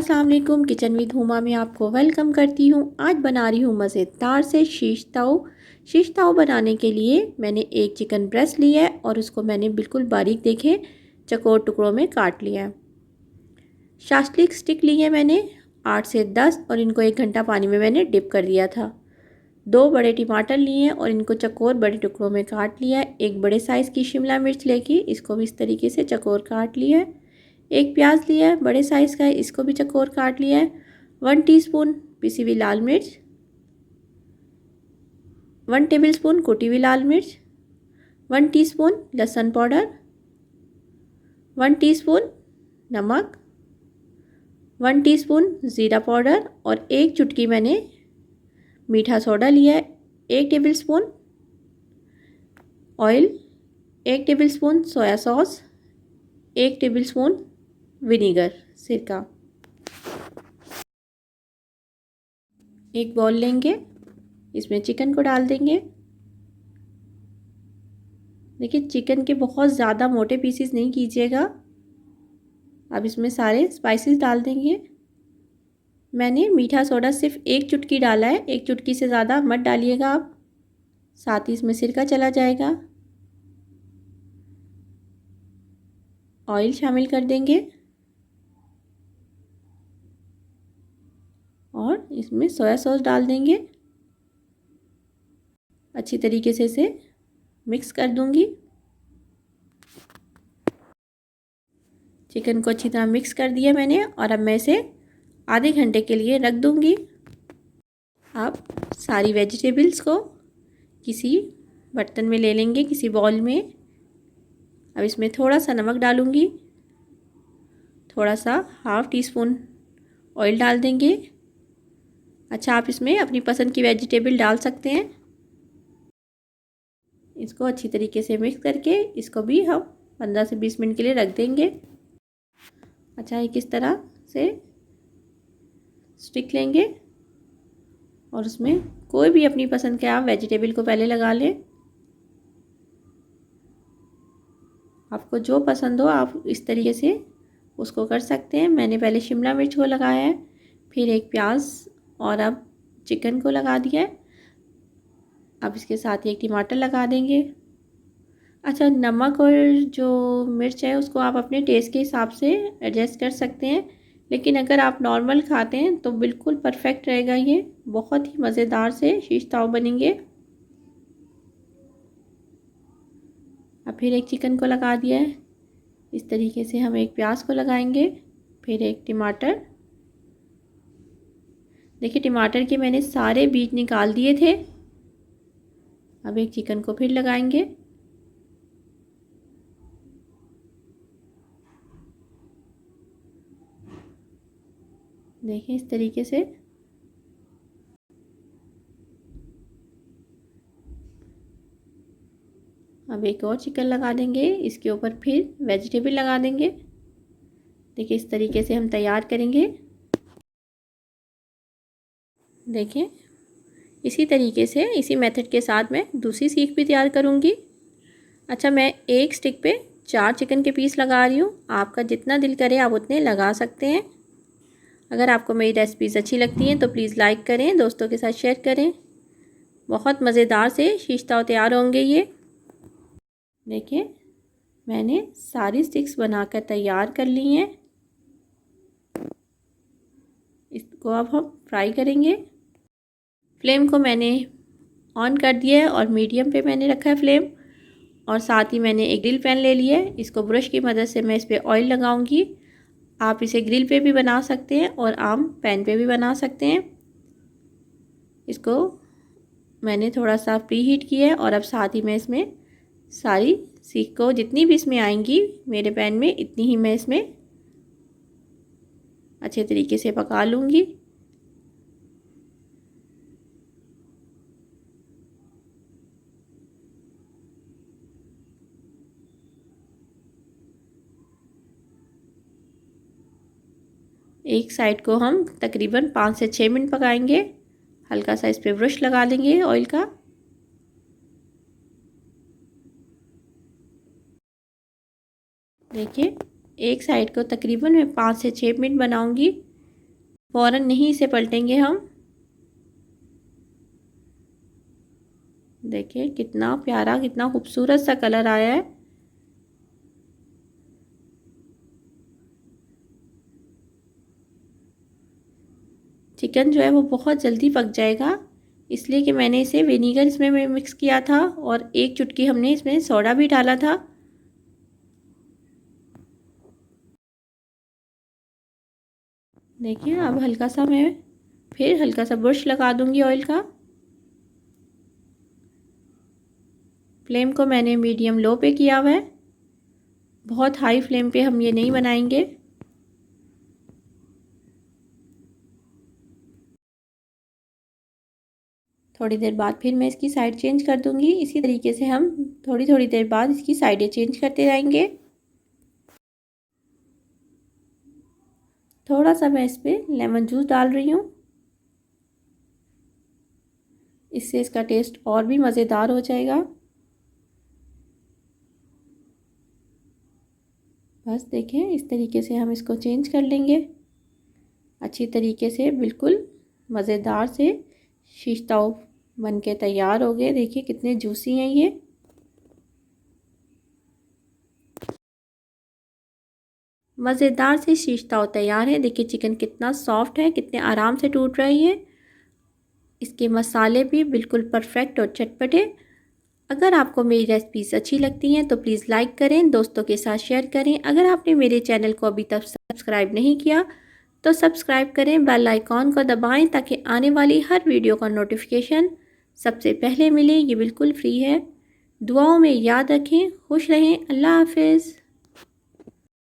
अस्सलाम वालेकुम। Kitchen with Huma में आपको वेलकम करती हूँ। आज बना रही हूँ मज़ेदार से शीश ताऊ। शीश ताऊ बनाने के लिए मैंने एक चिकन ब्रेस्ट लिया है और उसको मैंने बिल्कुल बारीक देखे चौकोर टुकड़ों में काट लिया है। शास्लिक स्टिक लिए मैंने 8 से 10 और इनको 1 घंटा पानी में मैंने डिप कर दिया था। 2 बड़े टमाटर लिए हैं और इनको चौकोर बड़े टुकड़ों में काट लिया है। एक बड़े साइज़ की शिमला मिर्च लेके इसको भी इस तरीके से चौकोर काट लिया है। एक प्याज लिया है बड़े साइज़ का, इसको भी चौकोर काट लिया है। 1 टीस्पून पिसी हुई लाल मिर्च, 1 टेबलस्पून कुटी हुई लाल मिर्च, 1 टीस्पून लहसुन पाउडर, 1 टीस्पून नमक, 1 टीस्पून ज़ीरा पाउडर और 1 चुटकी मैंने मीठा सोडा लिया है। 1 tablespoon oil, 1 tablespoon soya sauce, 1 tablespoon vinegar सिरका। एक बाउल लेंगे, इसमें चिकन को डाल देंगे। देखिए चिकन के बहुत ज़्यादा मोटे पीसेस नहीं कीजिएगा। अब इसमें सारे स्पाइसेस डाल देंगे। मैंने मीठा सोडा सिर्फ 1 चुटकी डाला है, 1 चुटकी से ज़्यादा मत डालिएगा आप। साथ ही इसमें सिरका चला जाएगा। ऑयल शामिल कर देंगे और इसमें सोया सॉस डाल देंगे। अच्छी तरीके से इसे मिक्स कर दूंगी। चिकन को अच्छी तरह मिक्स कर दिया मैंने और अब मैं इसे आधे घंटे के लिए रख दूंगी। अब सारी वेजिटेबल्स को किसी बर्तन में ले लेंगे, किसी बाउल में। अब इसमें थोड़ा सा नमक डालूंगी, थोड़ा सा ½ टीस्पून ऑयल डाल देंगे। अच्छा, आप इसमें अपनी पसंद की वेजिटेबल डाल सकते हैं। इसको अच्छी तरीके से मिक्स करके इसको भी हम 15 से 20 मिनट के लिए रख देंगे। अच्छा, एक इस तरह से स्टिक लेंगे और उसमें कोई भी अपनी पसंद के आप वेजिटेबल को पहले लगा लें। आपको जो पसंद हो आप इस तरीके से उसको कर सकते हैं। मैंने पहले शिमला मिर्च को लगाया है, फिर एक प्याज और अब चिकन को लगा दिया है। अब इसके साथ ही एक टमाटर लगा देंगे। अच्छा, नमक और जो मिर्च है उसको आप अपने टेस्ट के हिसाब से एडजस्ट कर सकते हैं, लेकिन अगर आप नॉर्मल खाते हैं तो बिल्कुल परफेक्ट रहेगा। ये बहुत ही मज़ेदार से शीश ताऊ बनेंगे। अब फिर एक चिकन को लगा दिया है। इस तरीके से हम एक प्याज को लगाएंगे, फिर एक टमाटर। देखिए टमाटर के मैंने सारे बीज निकाल दिए थे। अब एक चिकन को फिर लगाएंगे। देखिए इस तरीके से। अब एक और चिकन लगा देंगे, इसके ऊपर फिर वेजिटेबल लगा देंगे। देखिए इस तरीके से हम तैयार करेंगे। देखिए इसी तरीके से, इसी मेथड के साथ मैं दूसरी सीख भी तैयार करूँगी। अच्छा, मैं एक स्टिक पे 4 चिकन के पीस लगा रही हूँ। आपका जितना दिल करे आप उतने लगा सकते हैं। अगर आपको मेरी रेसिपीज़ अच्छी लगती हैं तो प्लीज़ लाइक करें, दोस्तों के साथ शेयर करें। बहुत मज़ेदार से शीश ताऊ तैयार होंगे ये। देखिए मैंने सारी स्टिक्स बनाकर तैयार कर ली हैं। इसको अब हम फ्राई करेंगे। फ्लेम को मैंने ऑन कर दिया है और मीडियम पे मैंने रखा है फ्लेम। और साथ ही मैंने एक ग्रिल पैन ले लिया है। इसको ब्रश की मदद से मैं इस पर ऑयल लगाऊंगी। आप इसे ग्रिल पे भी बना सकते हैं और आम पैन पे भी बना सकते हैं। इसको मैंने थोड़ा सा प्री हीट किया है और अब साथ ही मैं इसमें सारी सीख को जितनी भी इसमें आएंगी मेरे पैन में, इतनी ही मैं इसमें अच्छे तरीके से पका लूँगी। एक साइड को हम तकरीबन 5 से 6 मिनट पकाएंगे। हल्का सा इस पे ब्रश लगा लेंगे ऑयल का। देखिए एक साइड को तकरीबन मैं 5 से 6 मिनट बनाऊंगी। फ़ौरन नहीं इसे पलटेंगे हम। देखिए कितना प्यारा, कितना खूबसूरत सा कलर आया है। चिकन जो है वो बहुत जल्दी पक जाएगा, इसलिए कि मैंने इसे विनीगर इसमें मिक्स किया था और एक चुटकी हमने इसमें सोडा भी डाला था। देखिए अब हल्का सा मैं फिर हल्का सा बुर्श लगा दूंगी ऑयल का। फ्लेम को मैंने मीडियम लो पे किया हुआ है, बहुत हाई फ्लेम पे हम ये नहीं बनाएंगे। थोड़ी देर बाद फिर मैं इसकी साइड चेंज कर दूंगी। इसी तरीके से हम थोड़ी थोड़ी देर बाद इसकी साइडें चेंज करते रहेंगे। थोड़ा सा मैं इस पर लेमन जूस डाल रही हूँ, इससे इसका टेस्ट और भी मज़ेदार हो जाएगा। बस देखें इस तरीके से हम इसको चेंज कर लेंगे अच्छी तरीके से। बिल्कुल मज़ेदार से शीश ताव बन के तैयार हो गए। देखिए कितने जूसी हैं ये। मज़ेदार से शीश ताव तैयार है। देखिए चिकन कितना सॉफ्ट है, कितने आराम से टूट रही है। इसके मसाले भी बिल्कुल परफेक्ट और चटपटे। अगर आपको मेरी रेसिपीज़ अच्छी लगती हैं तो प्लीज़ लाइक करें, दोस्तों के साथ शेयर करें। अगर आपने मेरे चैनल को अभी तक सब्सक्राइब नहीं किया तो सब्सक्राइब करें, बेल आइकॉन को दबाएं ताकि आने वाली हर वीडियो का नोटिफिकेशन सबसे पहले मिले। ये बिल्कुल फ्री है। दुआओं में याद रखें। खुश रहें। अल्लाह हाफिज़।